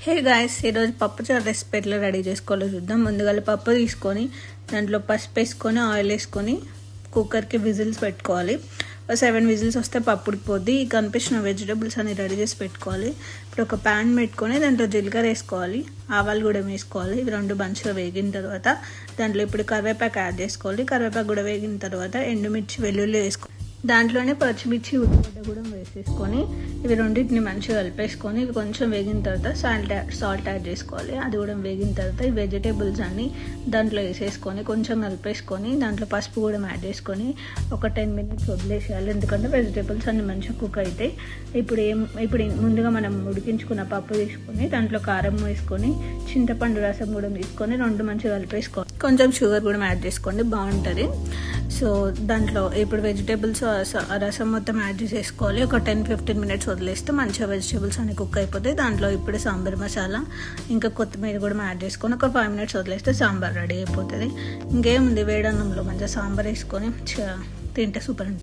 Hey guys, ఈరోజు పప్పుచారు recipe ఎట్లా రెడీ చేసుకోవాలో చూద్దాం. ముందుగా పప్పు తీసుకొని దాంట్లో పసుపు వేసుకొని ఆయిల్ వేసుకొని కుక్కర్కి విజిల్స్ పెట్టుకోవాలి. 7 విజిల్స్ వస్తే పప్పు ఉడికిపోద్ది. ఈ కనిపించిన వెజిటబుల్స్ అన్ని రెడీ చేసి పెట్టుకోవాలి. ఇప్పుడు ఒక ప్యాన్ పెట్టుకొని దాంట్లో జీలకర్ర వేసుకోవాలి, ఆవాలు కూడా వేసుకోవాలి. ఇవి రెండు మంచిగా వేగిన తర్వాత దాంట్లో ఇప్పుడు కరివేపాకు యాడ్ చేసుకోవాలి. కరివేపాకు కూడా వేగిన తర్వాత ఎండుమిర్చి, వెల్లుల్లి వేసుకోవాలి. దాంట్లోనే పచ్చిమిర్చి, ఉల్లిగడ్డ కూడా వేసేసుకొని ఇవి రెండింటిని మంచిగా కలిపేసుకొని ఇవి కొంచెం వేగిన తర్వాత సాల్ట్ యాడ్ చేసుకోవాలి. అది కూడా వేగిన తర్వాత ఈ వెజిటేబుల్స్ అన్ని దాంట్లో వేసేసుకొని కొంచెం కలిపేసుకొని దాంట్లో పసుపు కూడా యాడ్ చేసుకొని ఒక 10 మినిట్స్ వదిలేసేయాలి. ఎందుకంటే వెజిటేబుల్స్ అన్ని మంచిగా కుక్ అవుతాయి. ఇప్పుడు ముందుగా మనం ఉడికించుకున్న పప్పు తీసుకొని దాంట్లో కారం వేసుకొని చింతపండు రసం కూడా తీసుకొని రెండు మంచిగా కలిపేసుకోవాలి. కొంచెం షుగర్ కూడా యాడ్ చేసుకోండి, బాగుంటుంది. సో దాంట్లో ఇప్పుడు వెజిటేబుల్స్ రసం మొత్తం యాడ్ చేసేసుకోవాలి. ఒక 10-15 మినిట్స్ వదిలేస్తే మంచిగా వెజిటేబుల్స్ అన్ని కుక్ అయిపోతాయి. దాంట్లో ఇప్పుడు సాంబార్ మసాలా ఇంకా కొత్తిమీర కూడా యాడ్ చేసుకొని ఒక 5 మినిట్స్ వదిలేస్తే సాంబార్ రెడీ అయిపోతుంది. ఇంకేముంది, వేడన్నంలో మంచిగా సాంబార్ వేసుకొని తింటే సూపర్ ఉంటుంది.